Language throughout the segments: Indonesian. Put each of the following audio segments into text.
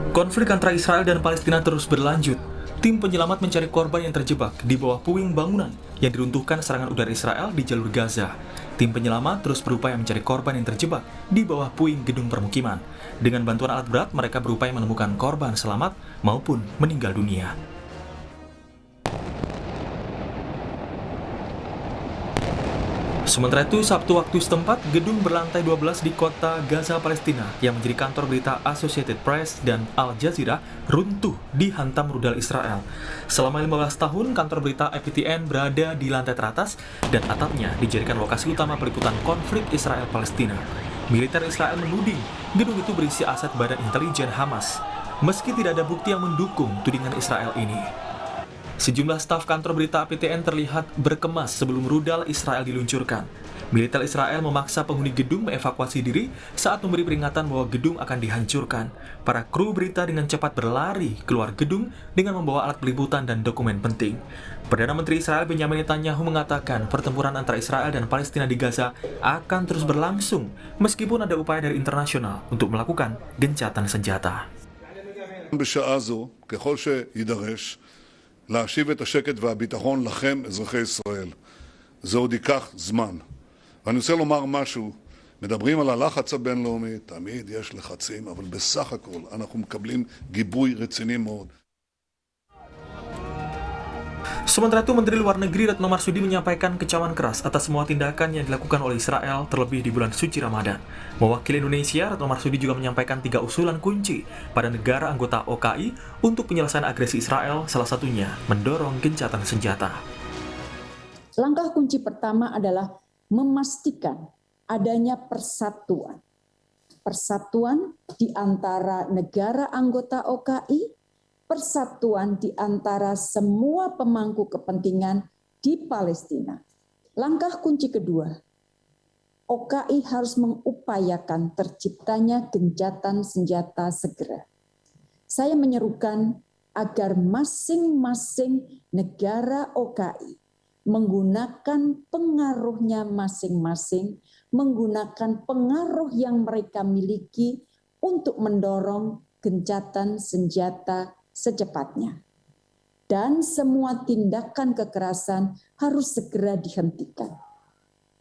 Konflik antara Israel dan Palestina terus berlanjut. Tim penyelamat mencari korban yang terjebak di bawah puing bangunan yang diruntuhkan serangan udara Israel di jalur Gaza. Tim penyelamat terus berupaya mencari korban yang terjebak di bawah puing gedung permukiman. Dengan bantuan alat berat, mereka berupaya menemukan korban selamat maupun meninggal dunia. Sementara itu, Sabtu waktu setempat, gedung berlantai 12 di kota Gaza, Palestina, yang menjadi kantor berita Associated Press dan Al Jazeera, runtuh dihantam rudal Israel. Selama 15 tahun, kantor berita APTN berada di lantai teratas dan atapnya dijadikan lokasi utama peliputan konflik Israel-Palestina. Militer Israel menuding gedung itu berisi aset badan intelijen Hamas, meski tidak ada bukti yang mendukung tudingan Israel ini. Sejumlah staf kantor berita APTN terlihat berkemas sebelum rudal Israel diluncurkan. Militer Israel memaksa penghuni gedung mengevakuasi diri saat memberi peringatan bahwa gedung akan dihancurkan. Para kru berita dengan cepat berlari keluar gedung dengan membawa alat peliputan dan dokumen penting. Perdana Menteri Israel Benjamin Netanyahu mengatakan pertempuran antara Israel dan Palestina di Gaza akan terus berlangsung meskipun ada upaya dari internasional untuk melakukan gencatan senjata. בשעה זו, ככל שידרש, להשיב את השקט והביטחון לכם, אזרחי ישראל. זה עוד ייקח זמן. ואני רוצה לומר משהו, מדברים על הלחץ הבינלאומי, תמיד יש לחצים, אבל בסך הכל אנחנו מקבלים גיבוי רציני מאוד. Sementara itu, Menteri Luar Negeri Retno Marsudi menyampaikan kecaman keras atas semua tindakan yang dilakukan oleh Israel terlebih di bulan suci Ramadan. Mewakili Indonesia, Retno Marsudi juga menyampaikan 3 usulan kunci pada negara anggota OKI untuk penyelesaian agresi Israel, salah satunya mendorong gencatan senjata. Langkah kunci pertama adalah memastikan adanya persatuan. Persatuan di antara negara anggota OKI, persatuan di antara semua pemangku kepentingan di Palestina. Langkah kunci kedua, OKI harus mengupayakan terciptanya gencatan senjata segera. Saya menyerukan agar masing-masing negara OKI menggunakan pengaruhnya masing-masing, menggunakan pengaruh yang mereka miliki untuk mendorong gencatan senjata secepatnya. Dan semua tindakan kekerasan harus segera dihentikan.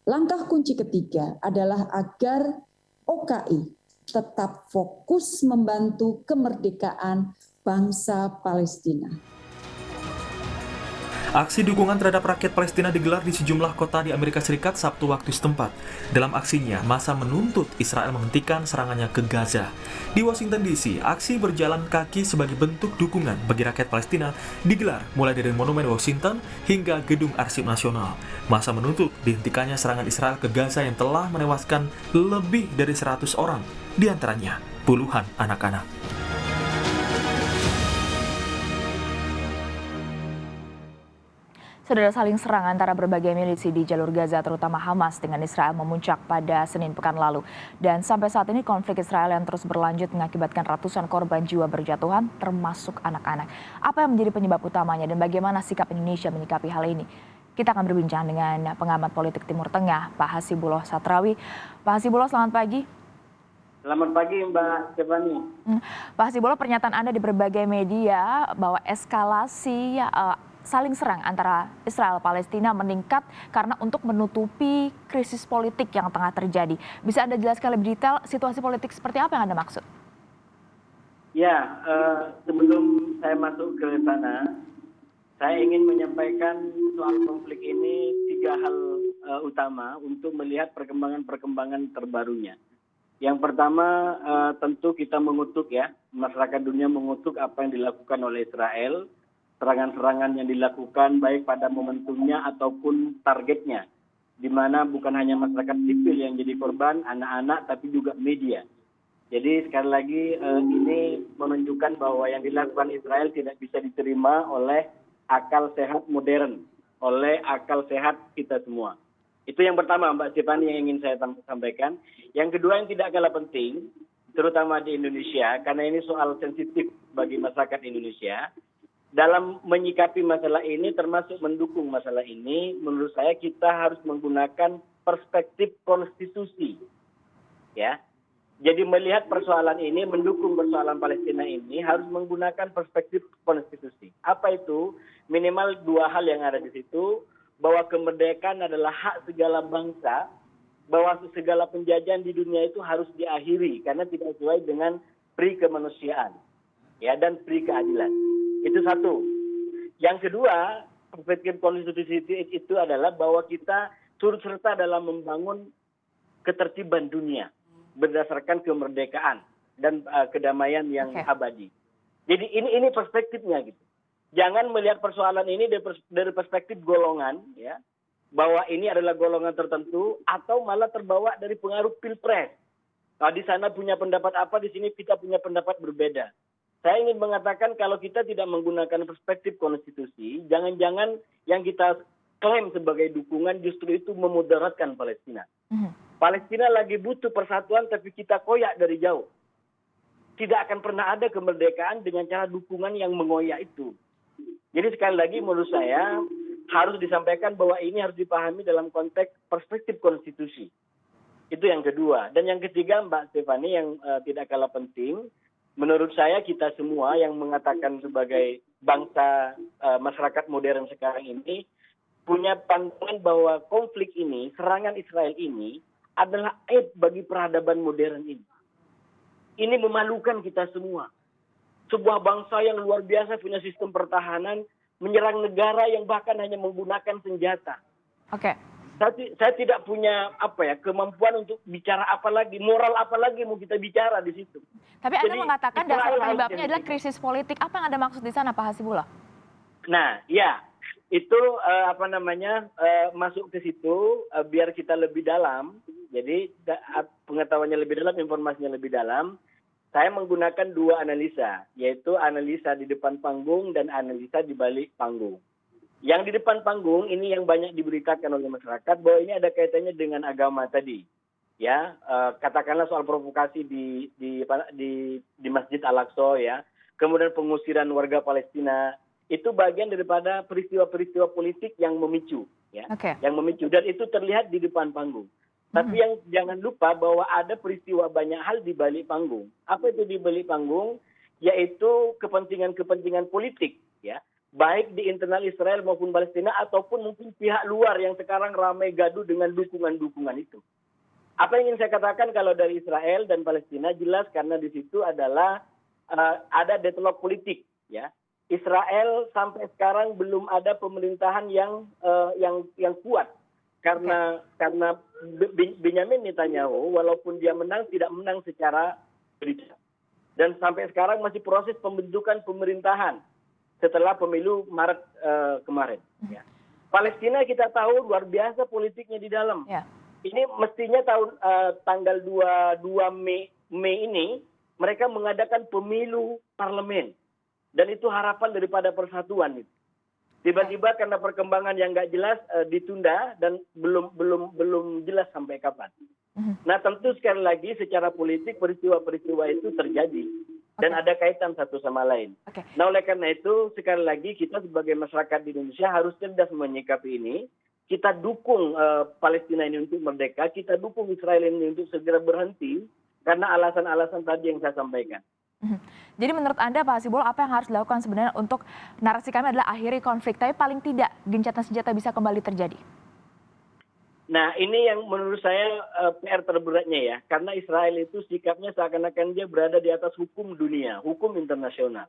Langkah kunci ketiga adalah agar OKI tetap fokus membantu kemerdekaan bangsa Palestina. Aksi dukungan terhadap rakyat Palestina digelar di sejumlah kota di Amerika Serikat Sabtu waktu setempat. Dalam aksinya, massa menuntut Israel menghentikan serangannya ke Gaza. Di Washington DC, aksi berjalan kaki sebagai bentuk dukungan bagi rakyat Palestina digelar mulai dari Monumen Washington hingga Gedung Arsip Nasional. Massa menuntut dihentikannya serangan Israel ke Gaza yang telah menewaskan lebih dari 100 orang, diantaranya puluhan anak-anak. Saudara, saling serang antara berbagai milisi di jalur Gaza terutama Hamas dengan Israel memuncak pada Senin pekan lalu. Dan sampai saat ini konflik Israel yang terus berlanjut mengakibatkan ratusan korban jiwa berjatuhan termasuk anak-anak. Apa yang menjadi penyebab utamanya dan bagaimana sikap Indonesia menyikapi hal ini? Kita akan berbincang dengan pengamat politik Timur Tengah, Pak Hasibullah Satrawi. Pak Hasibullah, selamat pagi. Selamat pagi Mbak Stefani. Pak Hasibullah, pernyataan Anda di berbagai media bahwa eskalasi saling serang antara Israel Palestina meningkat karena untuk menutupi krisis politik yang tengah terjadi. Bisa Anda jelaskan lebih detail situasi politik seperti apa yang Anda maksud? Ya, sebelum saya masuk ke sana, saya ingin menyampaikan soal konflik ini 3 hal utama untuk melihat perkembangan terbarunya. Yang pertama, tentu kita mengutuk ya, masyarakat dunia mengutuk apa yang dilakukan oleh Israel, serangan-serangan yang dilakukan baik pada momentumnya ataupun targetnya, di mana bukan hanya masyarakat sipil yang jadi korban, anak-anak, tapi juga media. Jadi sekali lagi ini menunjukkan bahwa yang dilakukan Israel tidak bisa diterima oleh akal sehat modern, oleh akal sehat kita semua. Itu yang pertama Mbak Stefani yang ingin saya sampaikan. Yang kedua yang tidak kalah penting, terutama di Indonesia, karena ini soal sensitif bagi masyarakat Indonesia, dalam menyikapi masalah ini termasuk mendukung masalah ini, menurut saya kita harus menggunakan perspektif konstitusi. Ya. Jadi melihat persoalan ini, mendukung persoalan Palestina ini harus menggunakan perspektif konstitusi. Apa itu? Minimal dua hal yang ada di situ, bahwa kemerdekaan adalah hak segala bangsa, bahwa segala penjajahan di dunia itu harus diakhiri karena tidak sesuai dengan pri kemanusiaan, ya, dan pri keadilan. Itu satu. Yang kedua, perspektif konstitusi itu adalah bahwa kita turut serta dalam membangun ketertiban dunia berdasarkan kemerdekaan dan kedamaian yang abadi. Jadi ini perspektifnya gitu. Jangan melihat persoalan ini dari perspektif golongan, ya, bahwa ini adalah golongan tertentu atau malah terbawa dari pengaruh pilpres. Nah, di sana punya pendapat apa, di sini kita punya pendapat berbeda. Saya ingin mengatakan kalau kita tidak menggunakan perspektif konstitusi, jangan-jangan yang kita klaim sebagai dukungan justru itu memudaratkan Palestina. Palestina lagi butuh persatuan tapi kita koyak dari jauh. Tidak akan pernah ada kemerdekaan dengan cara dukungan yang mengoyak itu. Jadi sekali lagi menurut saya harus disampaikan bahwa ini harus dipahami dalam konteks perspektif konstitusi. Itu yang kedua. Dan yang ketiga, Mbak Stephanie, yang tidak kalah penting, menurut saya kita semua yang mengatakan sebagai bangsa masyarakat modern sekarang ini punya pandangan bahwa konflik ini, serangan Israel ini adalah aib bagi peradaban modern ini. Ini memalukan kita semua. Sebuah bangsa yang luar biasa punya sistem pertahanan, menyerang negara yang bahkan hanya menggunakan senjata. Oke. Saya tidak punya kemampuan untuk bicara apa lagi, moral apa lagi mau kita bicara di situ. Tapi Anda mengatakan dasar penyebabnya adalah krisis. krisis politik. Apa yang Anda maksud di sana, Pak Hasibullah? Nah, ya, itu masuk ke situ biar kita lebih dalam. Jadi pengetahuannya lebih dalam, informasinya lebih dalam. Saya menggunakan dua analisa, yaitu analisa di depan panggung dan analisa di balik panggung. Yang di depan panggung ini yang banyak diberitakan oleh masyarakat bahwa ini ada kaitannya dengan agama tadi. Ya, katakanlah soal provokasi di Masjid Al-Aqsa, ya. Kemudian pengusiran warga Palestina, itu bagian daripada peristiwa-peristiwa politik yang memicu, ya. Yang memicu, dan itu terlihat di depan panggung. Tapi yang jangan lupa bahwa ada peristiwa banyak hal di balik panggung. Apa itu di balik panggung? Yaitu kepentingan-kepentingan politik, ya. Baik di internal Israel maupun Palestina ataupun mungkin pihak luar yang sekarang ramai gaduh dengan dukungan-dukungan itu. Apa yang ingin saya katakan kalau dari Israel dan Palestina jelas karena di situ adalah ada deadlock politik, ya. Israel sampai sekarang belum ada pemerintahan yang kuat karena Benyamin Netanyahu walaupun dia menang tidak menang secara beritah. Dan sampai sekarang masih proses pembentukan pemerintahan setelah pemilu Maret kemarin. Ya. Palestina kita tahu luar biasa politiknya di dalam. Ya. Ini mestinya tanggal 22 Mei ini mereka mengadakan pemilu parlemen. Dan itu harapan daripada persatuan. Tiba-tiba karena perkembangan yang nggak jelas ditunda dan belum jelas sampai kapan. Nah tentu sekali lagi secara politik peristiwa-peristiwa itu terjadi. Dan ada kaitan satu sama lain. Nah oleh karena itu sekali lagi kita sebagai masyarakat di Indonesia harus cerdas menyikapi ini. Kita dukung Palestina ini untuk merdeka. Kita dukung Israel ini untuk segera berhenti. Karena alasan-alasan tadi yang saya sampaikan. Jadi menurut Anda Pak Hasibullah apa yang harus dilakukan sebenarnya untuk narasi kami adalah akhiri konflik. Tapi paling tidak gencatan senjata bisa kembali terjadi. Nah ini yang menurut saya PR terberatnya ya. Karena Israel itu sikapnya seakan-akan dia berada di atas hukum dunia, hukum internasional.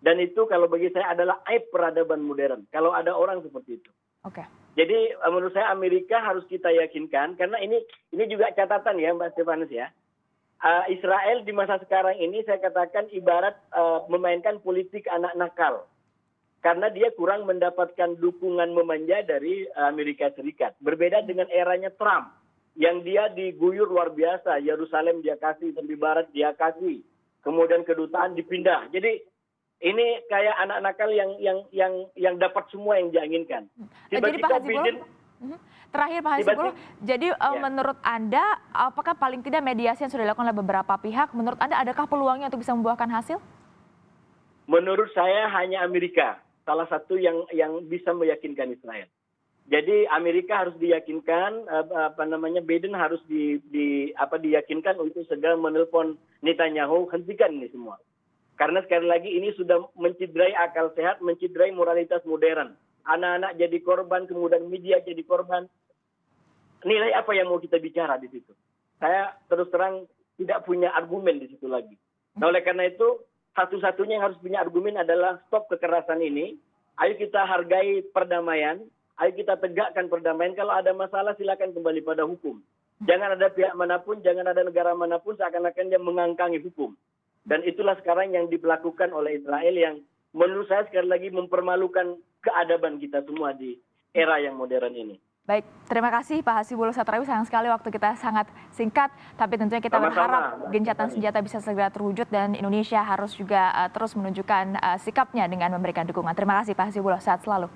Dan itu kalau bagi saya adalah aib peradaban modern. Kalau ada orang seperti itu. Jadi menurut saya Amerika harus kita yakinkan. Karena ini juga catatan ya Mbak Stefanus ya. Israel di masa sekarang ini saya katakan ibarat memainkan politik anak nakal. Karena dia kurang mendapatkan dukungan memanja dari Amerika Serikat. Berbeda dengan eranya Trump. Yang dia diguyur luar biasa. Yerusalem dia kasih, tepi barat dia kasih. Kemudian kedutaan dipindah. Jadi ini kayak anak nakal yang dapat semua yang dia inginkan. Jadi Pak Hasibullah, terakhir Pak Hasibullah, jadi menurut Anda apakah paling tidak mediasi yang sudah dilakukan oleh beberapa pihak, menurut Anda adakah peluangnya untuk bisa membuahkan hasil? Menurut saya hanya Amerika. Salah satu yang bisa meyakinkan Israel. Jadi Amerika harus diyakinkan, Biden harus diyakinkan untuk segera menelpon Netanyahu, hentikan ini semua. Karena sekali lagi ini sudah menciderai akal sehat, menciderai moralitas modern. Anak-anak jadi korban, kemudian media jadi korban. Nilai apa yang mau kita bicara di situ? Saya terus terang tidak punya argumen di situ lagi. Nah, oleh karena itu, satu-satunya yang harus punya argumen adalah stop kekerasan ini. Ayo kita hargai perdamaian. Ayo kita tegakkan perdamaian. Kalau ada masalah silakan kembali pada hukum. Jangan ada pihak manapun, jangan ada negara manapun seakan-akan dia mengangkangi hukum. Dan itulah sekarang yang dilakukan oleh Israel yang menurut saya sekali lagi mempermalukan keadaban kita semua di era yang modern ini. Baik, terima kasih Pak Hasibullah Satrawi. Sayang sekali waktu kita sangat singkat, tapi tentunya kita berharap gencatan senjata bisa segera terwujud dan Indonesia harus juga terus menunjukkan sikapnya dengan memberikan dukungan. Terima kasih Pak Hasibullah, sehat selalu.